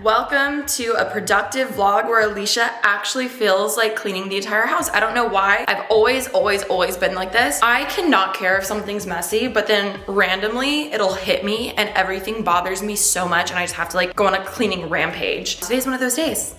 Welcome to a productive vlog where Alicia actually feels like cleaning the entire house. I don't know why. I've always been like this. I cannot care if something's messy, but then randomly it'll hit me and everything bothers me so much and I just have to like go on a cleaning rampage. Today's one of those days.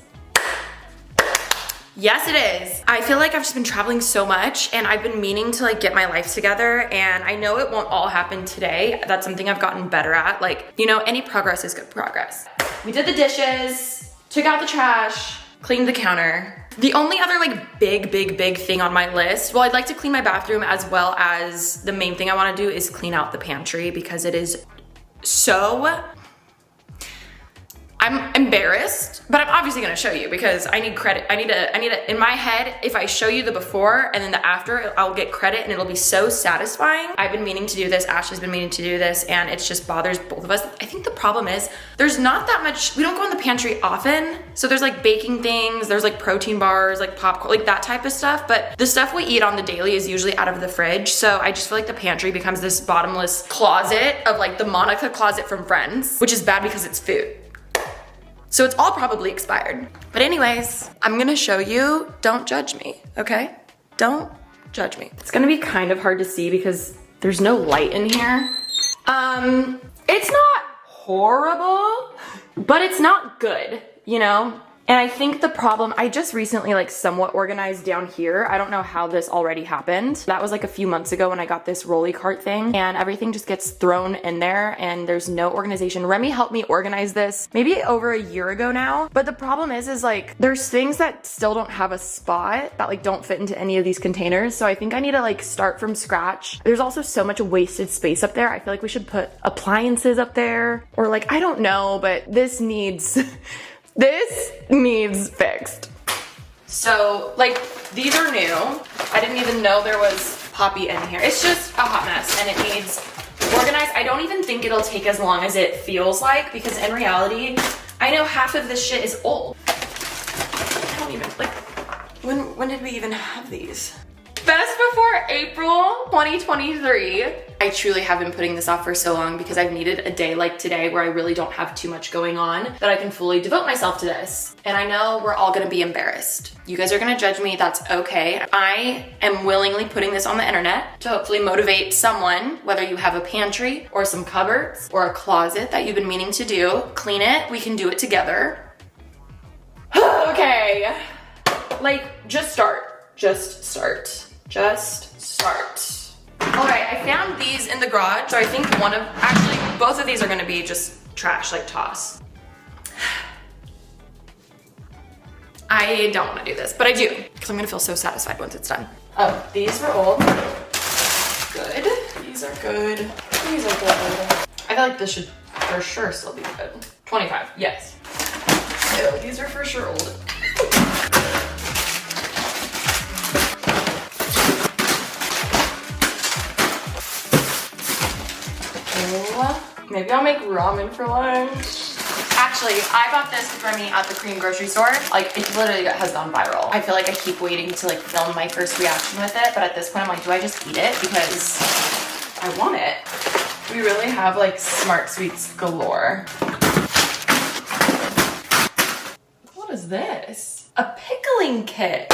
Yes, it is. I feel like I've just been traveling so much and I've been meaning to like get my life together, and I know it won't all happen today. That's something I've gotten better at. Like, you know, any progress is good progress. We did the dishes, took out the trash, cleaned the counter. The only other like big thing on my list, well, I'd like to clean my bathroom, as well as the main thing I wanna do is clean out the pantry because it is so, I'm embarrassed, but I'm obviously gonna show you because I need credit. I need a, in my head, if I show you the before and then the after, I'll get credit and it'll be so satisfying. I've been meaning to do this, Ashley's been meaning to do this, and it just bothers both of us. I think the problem is there's not that much, we don't go in the pantry often. So there's like baking things, there's like protein bars, like popcorn, like that type of stuff. But the stuff we eat on the daily is usually out of the fridge. So I just feel like the pantry becomes this bottomless closet of like the Monica closet from Friends, which is bad because it's food. So it's all probably expired. But anyways, I'm gonna show you, don't judge me, okay? Don't judge me. It's gonna be kind of hard to see because there's no light in here. It's not horrible, but it's not good, you know? And I think the problem, I just recently like somewhat organized down here. I don't know how this already happened. That was like a few months ago when I got this rolly cart thing, and everything just gets thrown in there and there's no organization. Remy helped me organize this maybe over a year ago now. But the problem is like there's things that still don't have a spot that like don't fit into any of these containers. So I think I need to like start from scratch. There's also so much wasted space up there. I feel like we should put appliances up there, or like, I don't know, but this needs this needs fixed. So like, these are new. I didn't even know there was Poppy in here. It's just a hot mess and it needs organized. I don't even think it'll take as long as it feels like, because in reality, I know half of this shit is old. I don't even, like, when did we even have these? Best before April 2023. I truly have been putting this off for so long because I've needed a day like today where I really don't have too much going on that I can fully devote myself to this. And I know we're all gonna be embarrassed. You guys are gonna judge me, that's okay. I am willingly putting this on the internet to hopefully motivate someone, whether you have a pantry or some cupboards or a closet that you've been meaning to do. Clean it, we can do it together. Okay, like, just start. Just start. Just start. All right, I found these in the garage. So I think actually both of these are gonna be just trash, like toss. I don't wanna do this, but I do, because I'm gonna feel so satisfied once it's done. Oh, these were old. Good. These are good. These are good. I feel like this should for sure still be good. 25, yes. Ew, these are for sure old. Maybe I'll make ramen for lunch. Actually, I bought this with Remy at the Korean grocery store. Like, it literally has gone viral. I feel like I keep waiting to like film my first reaction with it, but at this point I'm like, do I just eat it? Because I want it. We really have like smart sweets galore. What is this? A pickling kit.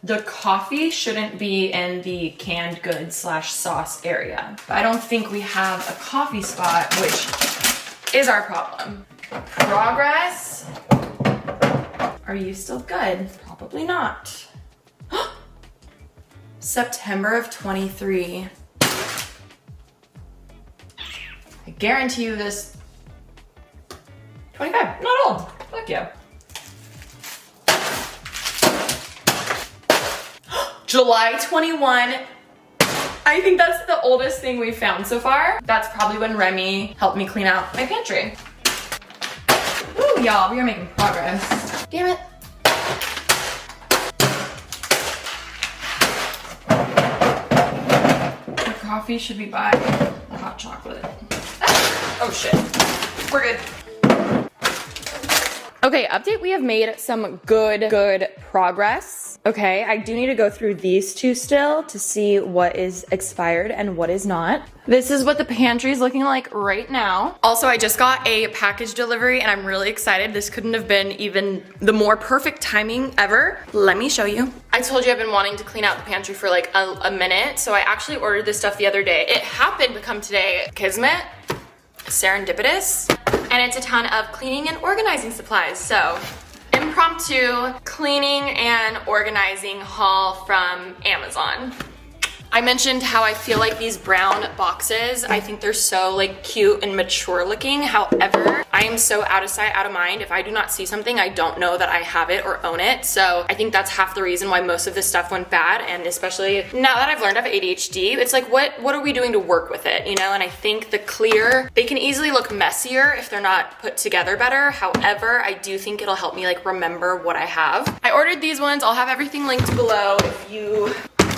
The coffee shouldn't be in the canned goods / sauce area. But I don't think we have a coffee spot, which is our problem. Progress. Are you still good? Probably not. September of 23. I guarantee you this. 25, not old. Fuck yeah. July 21. I think that's the oldest thing we've found so far. That's probably when Remy helped me clean out my pantry. Ooh, y'all, we are making progress. Damn it. The coffee should be by the hot chocolate. Oh shit, we're good. Okay, update, we have made some good progress. Okay, I do need to go through these two still to see what is expired and what is not. This is what the pantry is looking like right now. Also, I just got a package delivery and I'm really excited. This couldn't have been even the more perfect timing ever. Let me show you. I told you I've been wanting to clean out the pantry for like a minute, so I actually ordered this stuff the other day. It happened to come today. Kismet, serendipitous, and it's a ton of cleaning and organizing supplies. So, impromptu cleaning and organizing haul from Amazon. I mentioned how I feel like these brown boxes, I think they're so like cute and mature looking. However, I am so out of sight, out of mind. If I do not see something, I don't know that I have it or own it. So I think that's half the reason why most of this stuff went bad. And especially now that I've learned I have ADHD, it's like, what are we doing to work with it? You know, and I think the clear, they can easily look messier if they're not put together better. However, I do think it'll help me like remember what I have. I ordered these ones. I'll have everything linked below if you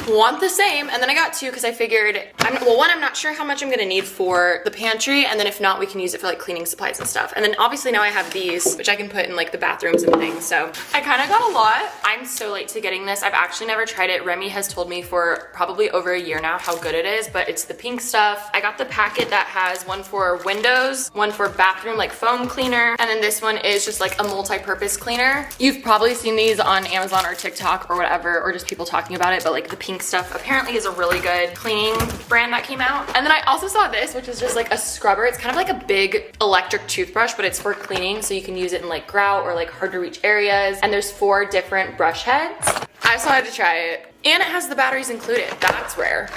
want the same. And then I got two because I figured, one, I'm not sure how much I'm gonna need for the pantry, and then if not, we can use it for like cleaning supplies and stuff. And then obviously now I have these, which I can put in like the bathrooms and things. So I kind of got a lot. I'm so late to getting this. I've actually never tried it. Remy has told me for probably over a year now how good it is, but it's the pink stuff. I got the packet that has one for windows, one for bathroom like foam cleaner, and then this one is just like a multi-purpose cleaner. You've probably seen these on Amazon or TikTok or whatever, or just people talking about it, but like the pink stuff apparently is a really good cleaning brand that came out. And then I also saw this, which is just like a scrubber. It's kind of like a big electric toothbrush, but it's for cleaning, so you can use it in like grout or like hard to reach areas. And there's 4 different brush heads. I just wanted to try it. And it has the batteries included. That's rare.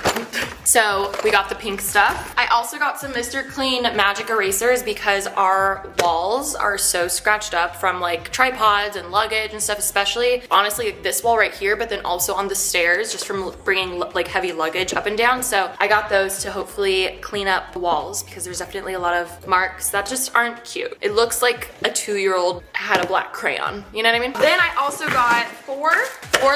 So we got the pink stuff. I also got some Mr. Clean magic erasers because our walls are so scratched up from like tripods and luggage and stuff, especially honestly like this wall right here, but then also on the stairs just from bringing like heavy luggage up and down. So I got those to hopefully clean up the walls because there's definitely a lot of marks that just aren't cute. It looks like a 2-year-old had a black crayon. You know what I mean? Then I also got four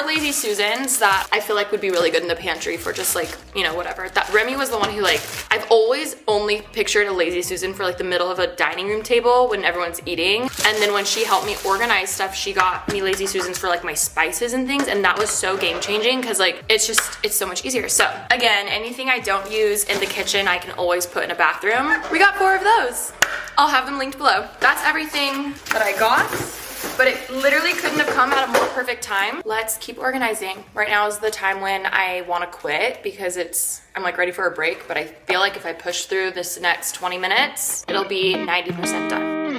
Lazy Susans that I feel like would be really good in the pantry for just like, you know, whatever. That Remy was the one who like, I've always only pictured a Lazy Susan for like the middle of a dining room table when everyone's eating. And then when she helped me organize stuff, she got me Lazy Susans for like my spices and things. And that was so game changing because like, it's so much easier. So again, anything I don't use in the kitchen, I can always put in a bathroom. We got 4 of those. I'll have them linked below. That's everything that I got. But it literally couldn't have come at a more perfect time. Let's keep organizing. Right now is the time when I want to quit because I'm like ready for a break, but I feel like if I push through this next 20 minutes, it'll be 90% done.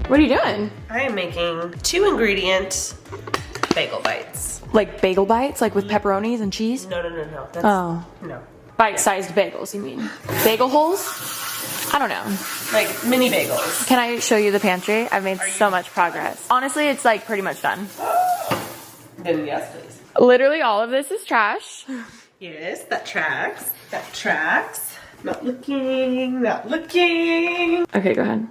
What are you doing? I am making 2-ingredient bagel bites. Like bagel bites, like with pepperonis and cheese? No. That's, no. Bite-sized bagels, you mean? Bagel holes? I don't know. Like mini bagels. Can I show you the pantry? I've made so much progress. Honestly, it's like pretty much done. Then yes, please. Literally all of this is trash. Yes, that tracks. That tracks. Not looking. Okay, go ahead.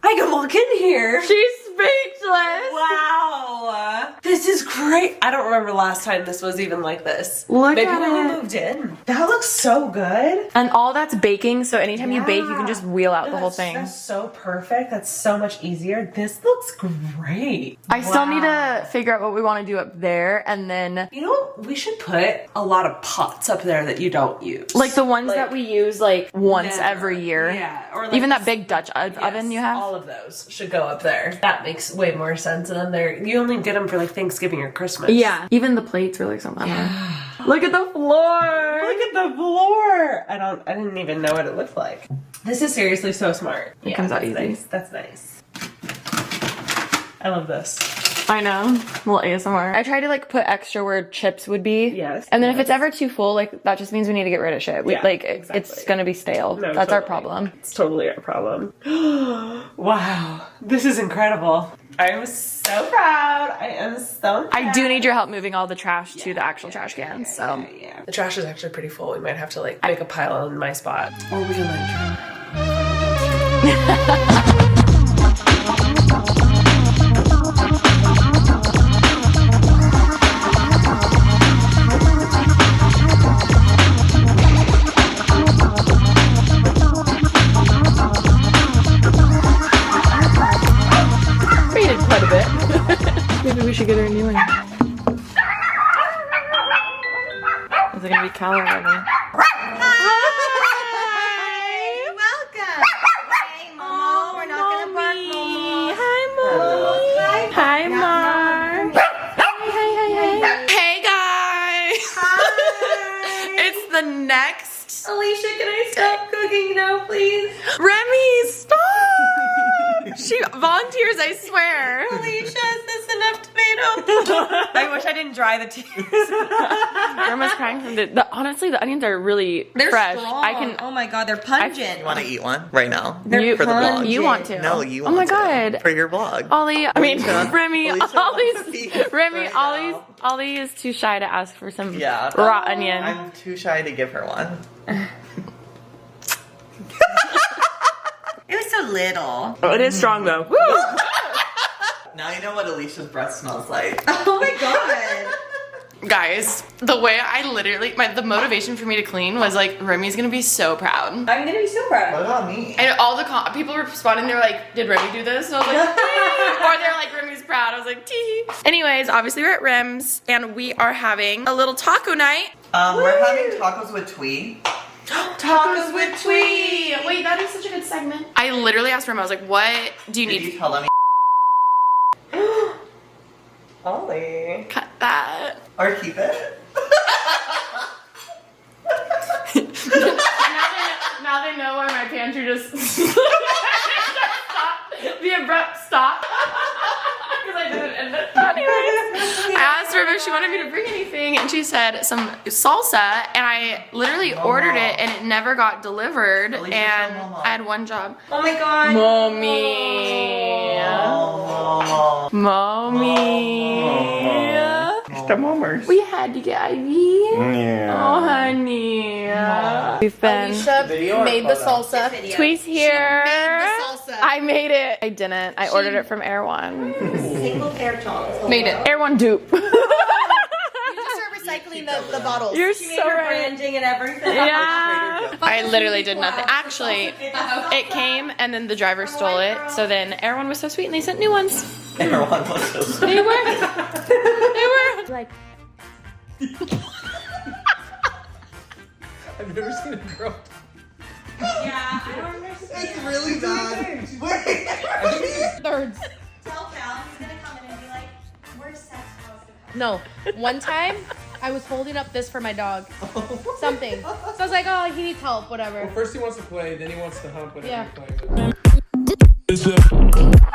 I can walk in here. She's speechless. Wow. This is great. I don't remember last time this was even like this. Maybe when we moved in. That looks so good. And all that's baking, so anytime you bake, you can just wheel out the whole thing. That's so perfect. That's so much easier. This looks great. I still need to figure out what we want to do up there, and then... You know what? We should put a lot of pots up there that you don't use. Like the ones that we use like once every year. Yeah. Or like even that big Dutch oven you have. All of those should go up there. That makes way more sense. And then you only get them for like Thanksgiving or Christmas. Yeah. Even the plates are like something. Look at the floor. Look at the floor. I didn't even know what it looked like. This is seriously so smart. It comes out easy. Nice. That's nice. I love this. I know. Little ASMR. I tried to like put extra where chips would be. Yes. And then if it's ever too full, like that just means we need to get rid of shit. Yeah, like exactly. it's gonna be stale. No, That's our totally. problem. It's totally our problem. Wow. This is incredible. I am so proud. I am so proud. I do need your help moving all the trash to the actual trash cans. So Yeah. The trash is actually pretty full. We might have to like make a pile in my spot. Or we can like try. quite a bit. Maybe we should get her a new one. Is it gonna be Cal or Remy? Welcome. Hey, Momo. We're not gonna bark, Momo. Hi, Mommy. Hi, Mom. Hey, guys. Hi. It's the next. Alicia, can I stop cooking now, please? Remy, stop. She volunteers, I swear. Alicia, is this enough tomato? I wish I didn't dry the tears. Grandma's crying from honestly, the onions are really They're fresh. strong. Oh my god, they're pungent. You want to eat one right now? You, for the vlog? You want to? No, you Oh want my to. god. For your vlog. Ollie, I mean, Remy, Alicia wants to eat Remy, right now. Ollie is too shy to ask for some Yeah. raw onion. I'm too shy to give her one. It was so little. Oh, it is strong though. Now you know what Alicia's breath smells like. Oh my god. Guys, the way I literally, the motivation for me to clean was like, Remy's gonna be so proud. I'm gonna be so proud. What about me? And all the people were responding, they were like, did Remy do this? And I was like, tee. Or they're like, Remy's proud. I was like, tee. Anyways, obviously we're at Rem's and we are having a little taco night. We're having tacos with Twee. Tacos with Twee. Wait, that is such a good segment. I literally asked Rem, I was like, what do you Did need? you tell them? Ollie. Cut that. Or keep it? Now they know why my pantry just stop. The abrupt stop. Because I didn't end it. Anyways, I asked her if she wanted me to bring anything, and she said some salsa, and I literally ordered it, and it never got delivered, Alicia, and show Mama. I had one job. Oh my god. Mommy. Oh. Mommy. The mummers. We had to get IV. Yeah. Oh, honey. We've been. Video or made the photo? salsa. Video. Tweet's here. made the salsa. I made it. I didn't. I ordered it from Air One. Single pair tongs. Made it. Air One dupe. You just start recycling the bottles. You're She so made her right. branding and everything. Yeah. I literally did nothing. Actually, it came and then the driver stole it. So then Air One was so sweet and they sent new ones. Everyone was so sweet. They were. They were. Like. I've never seen a girl. Yeah, I don't understand. It's really bad. Wait. Thirds. Tell Cal he's gonna come in and be like, we're sex positive. No. One time, I was holding up this for my dog. Something. So I was like, oh, he needs help, whatever. Well, first he wants to play, then he wants to hump, whatever Yeah. you're playing with.